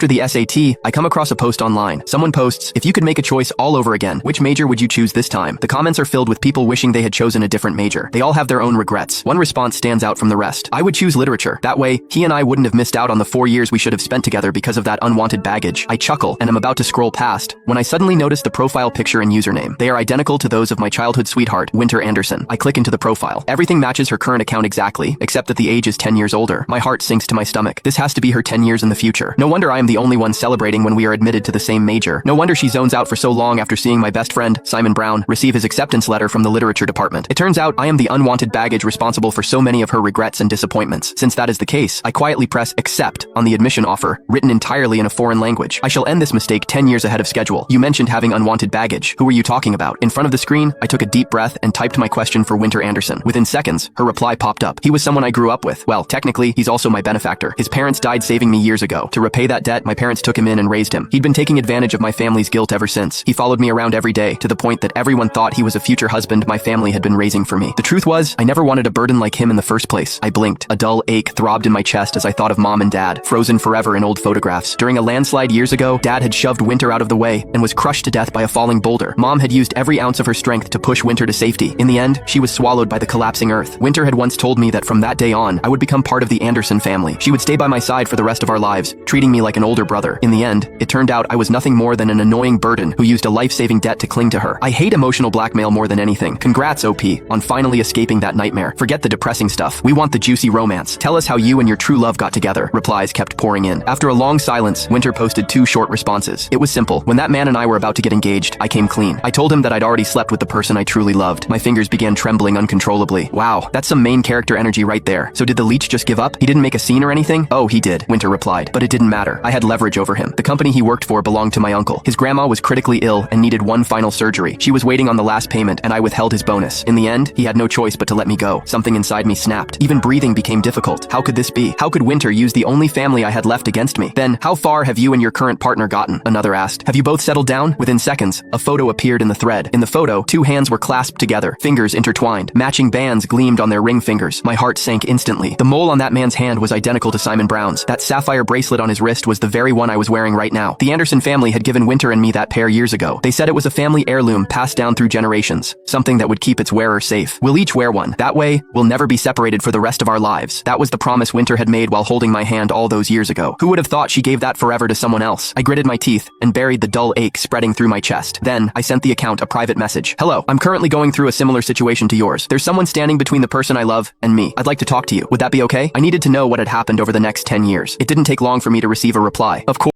After the SAT, I come across a post online. Someone posts, if you could make a choice all over again, which major would you choose this time? The comments are filled with people wishing they had chosen a different major. They all have their own regrets. One response stands out from the rest. I would choose literature. That way, he and I wouldn't have missed out on the 4 years we should have spent together because of that unwanted baggage. I chuckle and am about to scroll past when I suddenly notice the profile picture and username. They are identical to those of my childhood sweetheart, Winter Anderson. I click into the profile. Everything matches her current account exactly, except that the age is 10 years older. My heart sinks to my stomach. This has to be her 10 years in the future. No wonder I am the only one celebrating when we are admitted to the same major. No wonder she zones out for so long after seeing my best friend, Simon Brown, receive his acceptance letter from the literature department. It turns out I am the unwanted baggage responsible for so many of her regrets and disappointments. Since that is the case, I quietly press accept on the admission offer, written entirely in a foreign language. I shall end this mistake 10 years ahead of schedule. You mentioned having unwanted baggage. Who were you talking about? In front of the screen, I took a deep breath and typed my question for Winter Anderson. Within seconds, her reply popped up. He was someone I grew up with. Well, technically, he's also my benefactor. His parents died saving me years ago. To repay that debt, my parents took him in and raised him. He'd been taking advantage of my family's guilt ever since. He followed me around every day, to the point that everyone thought he was a future husband my family had been raising for me. The truth was, I never wanted a burden like him in the first place. I blinked. A dull ache throbbed in my chest as I thought of Mom and Dad, frozen forever in old photographs. During a landslide years ago, Dad had shoved Winter out of the way and was crushed to death by a falling boulder. Mom had used every ounce of her strength to push Winter to safety. In the end, she was swallowed by the collapsing earth. Winter had once told me that from that day on, I would become part of the Anderson family. She would stay by my side for the rest of our lives, treating me like an older brother. In the end, it turned out I was nothing more than an annoying burden who used a life-saving debt to cling to her. I hate emotional blackmail more than anything. Congrats, OP, on finally escaping that nightmare. Forget the depressing stuff. We want the juicy romance. Tell us how you and your true love got together. Replies kept pouring in. After a long silence, Winter posted 2 short responses. It was simple. When that man and I were about to get engaged, I came clean. I told him that I'd already slept with the person I truly loved. My fingers began trembling uncontrollably. Wow, that's some main character energy right there. So did the leech just give up? He didn't make a scene or anything? Oh, he did, Winter replied. But it didn't matter. I had leverage over him. The company he worked for belonged to my uncle. His grandma was critically ill and needed one final surgery. She was waiting on the last payment, and I withheld his bonus. In the end, he had no choice but to let me go. Something inside me snapped. Even breathing became difficult. How could this be? How could Winter use the only family I had left against me? Then, how far have you and your current partner gotten? Another asked. Have you both settled down? Within seconds, a photo appeared in the thread. In the photo, 2 hands were clasped together, fingers intertwined. Matching bands gleamed on their ring fingers. My heart sank instantly. The mole on that man's hand was identical to Simon Brown's. That sapphire bracelet on his wrist was the very one I was wearing right now. The Anderson family had given Winter and me that pair years ago. They said it was a family heirloom passed down through generations, something that would keep its wearer safe. We'll each wear one. That way, we'll never be separated for the rest of our lives. That was the promise Winter had made while holding my hand all those years ago. Who would have thought she gave that forever to someone else? I gritted my teeth and buried the dull ache spreading through my chest. Then, I sent the account a private message. Hello, I'm currently going through a similar situation to yours. There's someone standing between the person I love and me. I'd like to talk to you. Would that be okay? I needed to know what had happened over the next 10 years. It didn't take long for me to receive a reply. Of course.